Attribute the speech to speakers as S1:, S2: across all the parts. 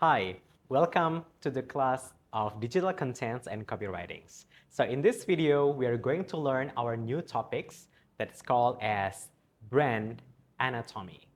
S1: Hi, welcome to the class of Digital Contents and Copywritings. So in this video, we are going to learn our new topics that's called as brand anatomy.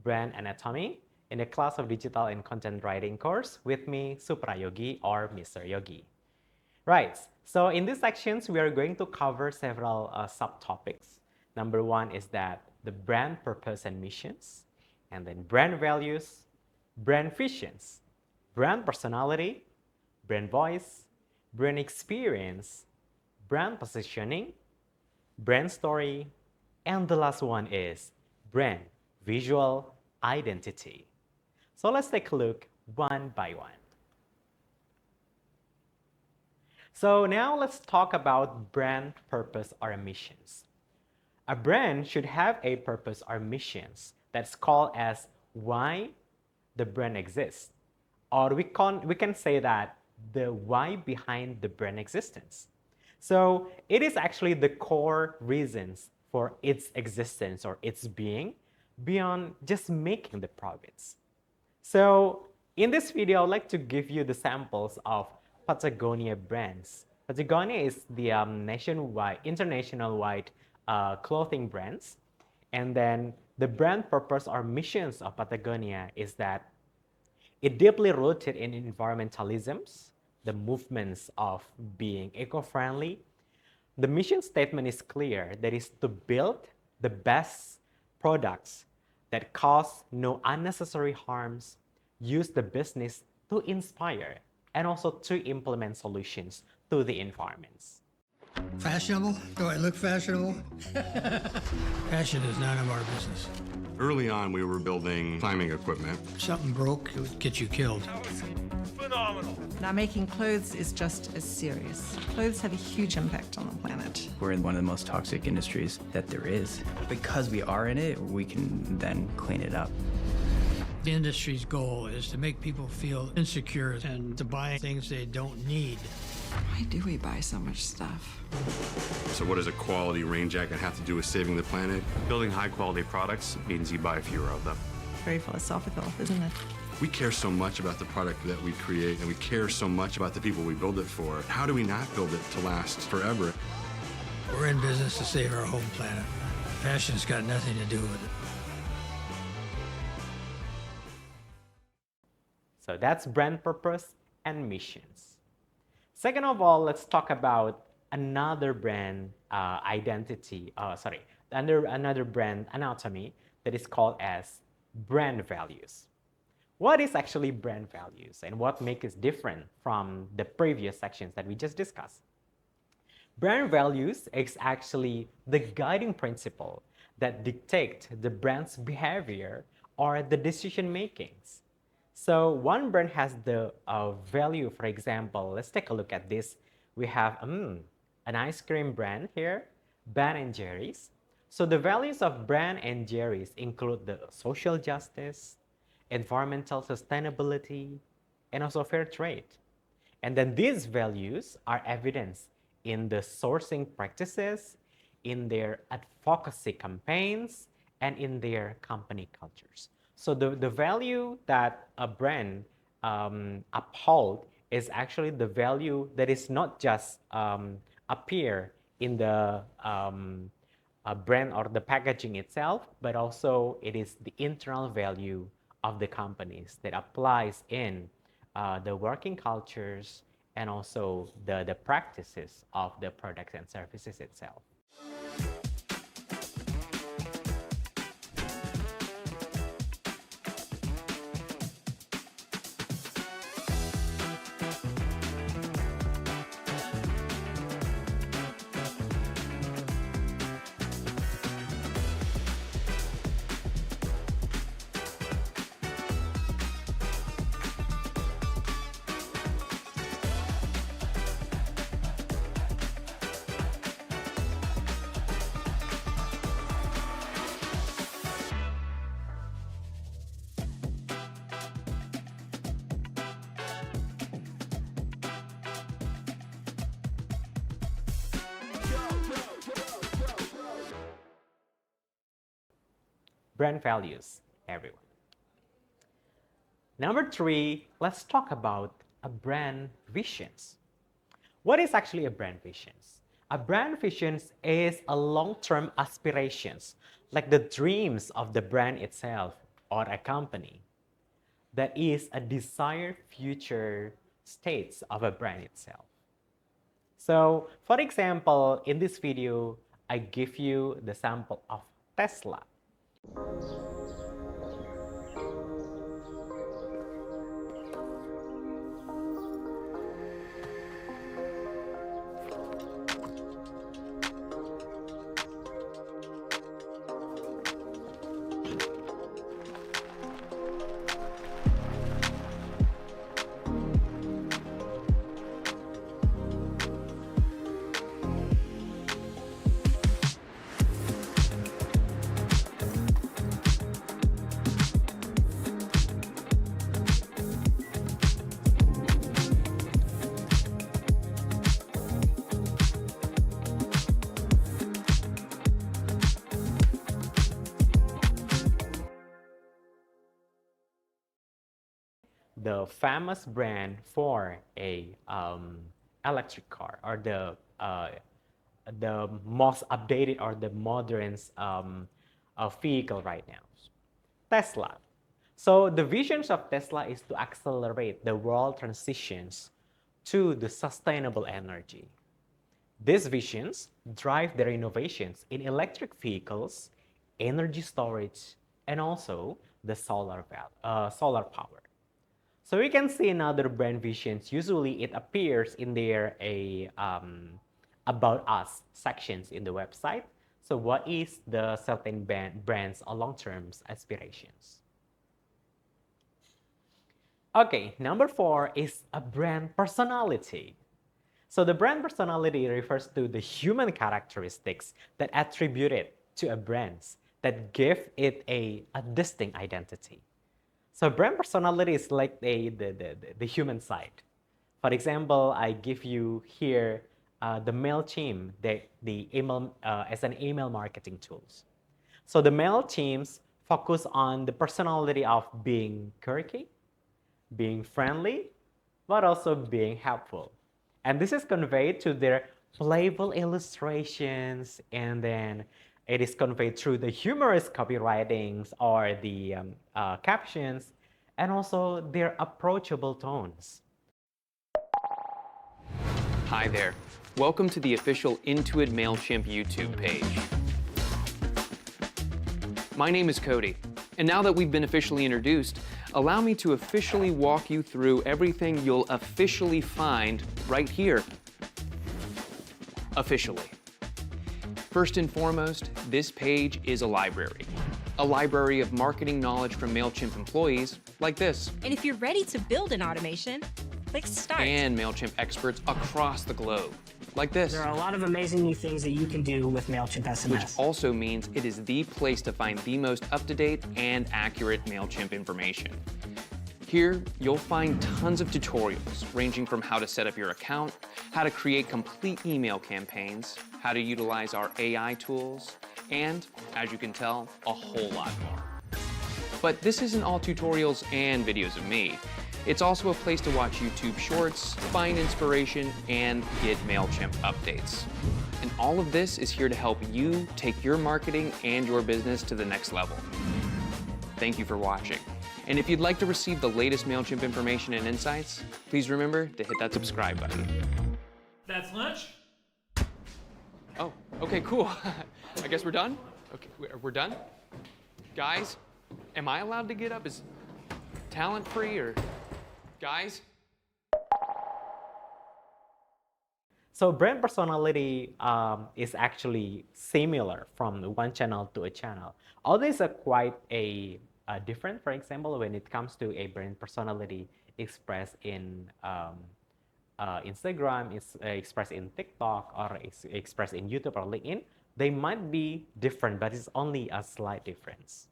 S1: Brand anatomy in the class of Digital and Content Writing course with me, Suprayogi or Mr. Yogi. Right, so in these sections, we are going to cover several subtopics. Number one is that the brand purpose and missions, and then brand values, brand visions, brand personality, brand voice, brand experience, brand positioning, brand story, and the last one is brand visual identity. So let's take a look one by one. So now let's talk about brand purpose or missions. A brand should have a purpose or missions that's called as why the brand exists. Or we can say that the why behind the brand existence. So it is actually the core reasons for its existence or its being beyond just making the profits. So in this video, I'd like to give you the samples of Patagonia brands. Patagonia is the international-wide clothing brands. And then the brand purpose or missions of Patagonia is that it deeply rooted in environmentalisms, the movements of being eco-friendly. The mission statement is clear, that is to build the best products that cause no unnecessary harms, use the business to inspire, and also to implement solutions to the environments.
S2: Fashionable? Do I look fashionable? Fashion is none of our business.
S3: Early on, we were building climbing equipment.
S2: Something broke, it would get you killed.
S4: That was phenomenal.
S5: Now, making clothes is just as serious. Clothes have a huge impact on the planet.
S6: We're in one of the most toxic industries that there is. Because we are in it, we can then clean it up.
S2: The industry's goal is to make people feel insecure and to buy things they don't need.
S5: Why do we buy so much stuff?
S3: So what does a quality rain jacket have to do with saving the planet?
S4: Building high-quality products means you buy fewer of them.
S5: Very philosophical, isn't it?
S3: We care so much about the product that we create, and we care so much about the people we build it for. How do we not build it to last forever?
S2: We're in business to save our home planet. Fashion's got nothing to do with it.
S1: So that's brand purpose and missions. Second of all, let's talk about another brand another brand anatomy that is called as brand values. What is actually brand values and what makes it different from the previous sections that we just discussed? Brand values is actually the guiding principle that dictate the brand's behavior or the decision makings. So one brand has the value, for example, let's take a look at this. We have an ice cream brand here, Ben & Jerry's. So the values of Ben & Jerry's include the social justice, environmental sustainability, and also fair trade. And then these values are evidenced in the sourcing practices, in their advocacy campaigns, and in their company cultures. So the value that a brand uphold is actually the value that is not just appear in the brand or the packaging itself, but also it is the internal value of the companies that applies in the working cultures and also the practices of the products and services itself. Brand values, everyone. Number three, let's talk about a brand visions. What is actually a brand visions? A brand visions is a long-term aspirations, like the dreams of the brand itself or a company. That is a desired future states of a brand itself. So, for example, in this video, I give you the sample of Tesla. The famous brand for a electric car, or the most updated or the modern vehicle right now, Tesla. So the visions of Tesla is to accelerate the world transitions to the sustainable energy. These visions drive their innovations in electric vehicles, energy storage, and also the solar power. So we can see in other brand visions, usually it appears in their about us sections in the website. So what is the certain brands or long-term aspirations? Okay, number four is a brand personality. So the brand personality refers to the human characteristics that attributed to a brand that give it a distinct identity. So brand personality is like the human side. For example, I give you here the MailChimp, the email as an email marketing tools. So the mail teams focus on the personality of being quirky, being friendly, but also being helpful. And this is conveyed to their playful illustrations, and then it is conveyed through the humorous copywritings or the captions, and also their approachable tones.
S7: Hi there. Welcome to the official Intuit MailChimp YouTube page. My name is Cody, and now that we've been officially introduced, allow me to officially walk you through everything you'll officially find right here. Officially. First and foremost, this page is a library of marketing knowledge from MailChimp employees like this.
S8: And if you're ready to build an automation, click Start.
S7: And MailChimp experts across the globe like this.
S9: There are a lot of amazing new things that you can do with MailChimp SMS.
S7: Which also means it is the place to find the most up-to-date and accurate MailChimp information. Here, you'll find tons of tutorials ranging from how to set up your account, how to create complete email campaigns, how to utilize our AI tools, and, as you can tell, a whole lot more. But this isn't all tutorials and videos of me. It's also a place to watch YouTube shorts, find inspiration, and get MailChimp updates. And all of this is here to help you take your marketing and your business to the next level. Thank you for watching. And if you'd like to receive the latest MailChimp information and insights, please remember to hit that subscribe button.
S10: That's lunch?
S7: Oh, okay, cool. I guess we're done? Okay, we're done? Guys, am I allowed to get up? Is talent free or... Guys?
S1: So brand personality is actually similar from one channel to a channel. All these are quite different. For example, when it comes to a brand personality expressed in Instagram, is expressed in TikTok, or expressed in YouTube or LinkedIn, they might be different, but it's only a slight difference.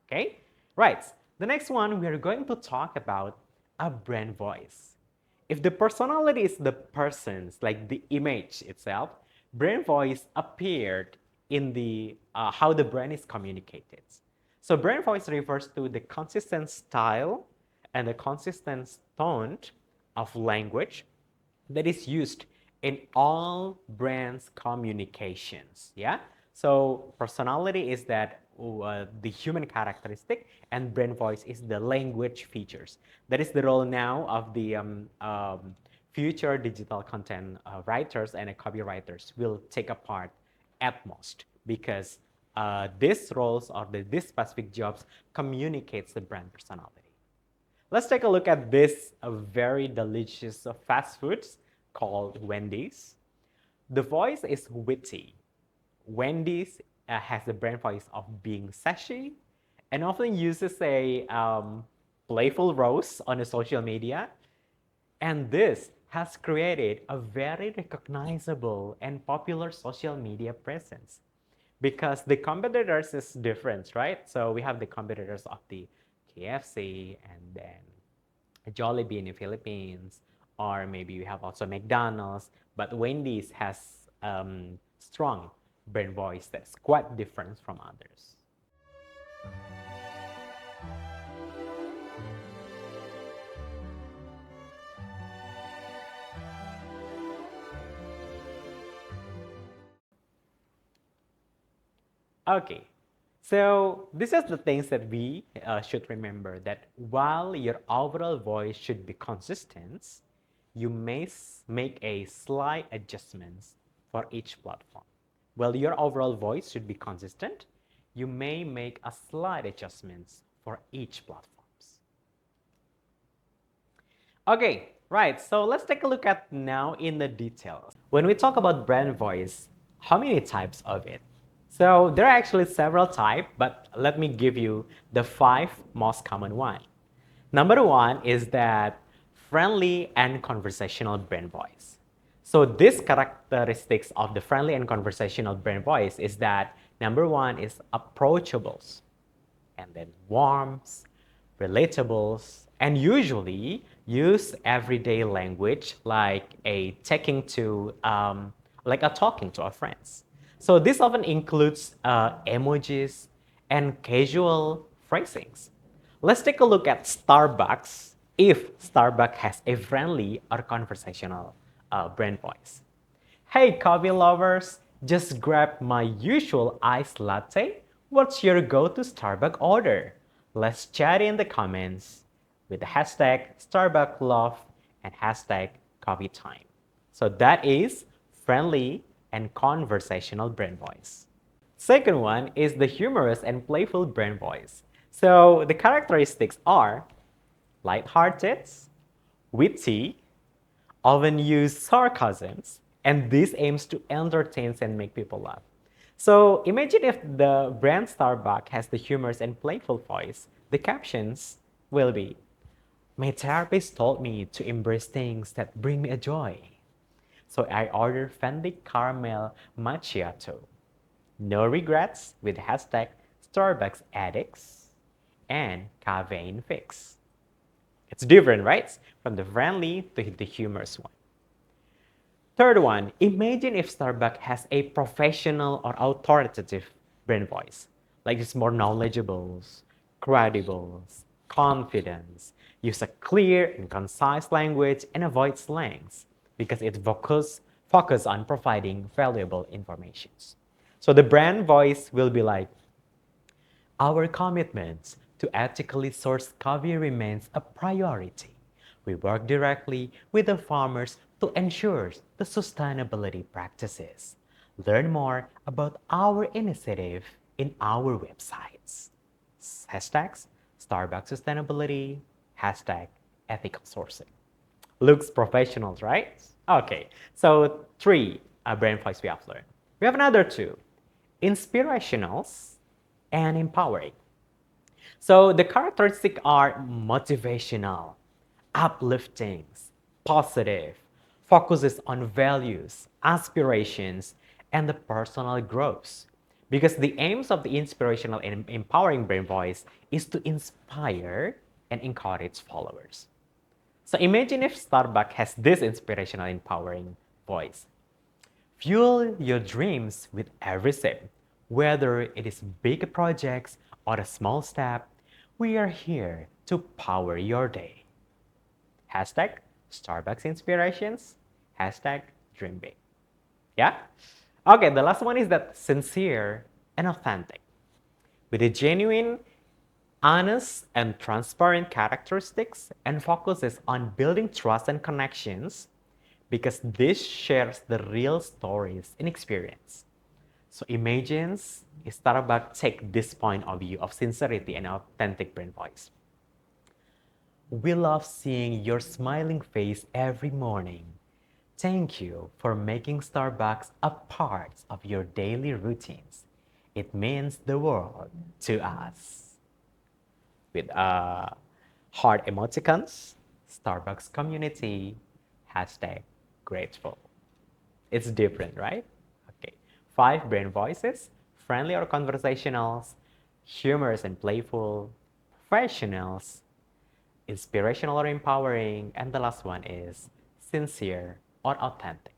S1: Okay, right. The next one, we are going to talk about a brand voice. If the personality is the person's, like the image itself, brand voice appeared in the how the brand is communicated. So brand voice refers to the consistent style, and the consistent tone of language that is used in all brands' communications. Yeah. So personality is that the human characteristic, and brand voice is the language features. That is the role now of the future digital content writers and copywriters will take a part at most, because these roles or these specific jobs communicates the brand personality. Let's take a look at this very delicious fast foods called Wendy's. The voice is witty. Wendy's has the brand voice of being sassy and often uses a playful roast on the social media. And this has created a very recognizable and popular social media presence, because the competitors is different, right? So we have the competitors of the KFC and then Jollibee in the Philippines, or maybe we have also McDonald's, but Wendy's has strong brand voice that's quite different from others. Okay, so this is the things that we should remember, that while your overall voice should be consistent, you may make a slight adjustments for each platform. While your overall voice should be consistent, you may make a slight adjustments for each platforms. Okay, right, so let's take a look at now in the details. When we talk about brand voice, how many types of it? So there are actually several types, but let me give you the 5 most common one. Number 1 is that friendly and conversational brand voice. So these characteristics of the friendly and conversational brand voice is that number 1 is approachables, and then warms, relatables, and usually use everyday language like a talking to our friends. So this often includes emojis and casual phrasings. Let's take a look at Starbucks, if Starbucks has a friendly or conversational brand voice. Hey coffee lovers, just grab my usual iced latte. What's your go-to Starbucks order? Let's chat in the comments with the hashtag StarbucksLove and hashtag coffeetime. So that is friendly and conversational brand voice. Second one is the humorous and playful brand voice. So the characteristics are lighthearted, witty, often use sarcasms, and this aims to entertain and make people laugh. So imagine if the brand Starbucks has the humorous and playful voice, the captions will be, my therapist told me to embrace things that bring me a joy. So I ordered Fendi Caramel Macchiato. No regrets with hashtag Starbucks Addicts and Caffeine Fix. It's different, right? From the friendly to the humorous one. Third one, imagine if Starbucks has a professional or authoritative brand voice. Like it's more knowledgeable, credible, confident, use a clear and concise language and avoid slangs, because it focus on providing valuable information. So the brand voice will be like, our commitment to ethically sourced coffee remains a priority. We work directly with the farmers to ensure the sustainability practices. Learn more about our initiative in our websites. Hashtags Starbucks Sustainability, hashtag ethical sourcing. Looks professional, right? Okay, so 3 brand voice we have learned. We have another 2, inspirational and empowering. So the characteristics are motivational, uplifting, positive, focuses on values, aspirations, and the personal growth. Because the aims of the inspirational and empowering brand voice is to inspire and encourage followers. So imagine if Starbucks has this inspirational, empowering voice. Fuel your dreams with every sip, whether it is big projects or a small step. We are here to power your day. Hashtag Starbucks Inspirations. Hashtag Dream Big. Yeah? Okay, the last one is that sincere and authentic. With a genuine, honest, and transparent characteristics and focuses on building trust and connections because this shares the real stories and experience. So imagine Starbucks take this point of view of sincerity and authentic brand voice. We love seeing your smiling face every morning. Thank you for making Starbucks a part of your daily routines. It means the world to us. With heart emoticons, Starbucks community, hashtag grateful. It's different, right? Okay. 5 brand voices, friendly or conversational, humorous and playful, professionals, inspirational or empowering, and the last one is sincere or authentic.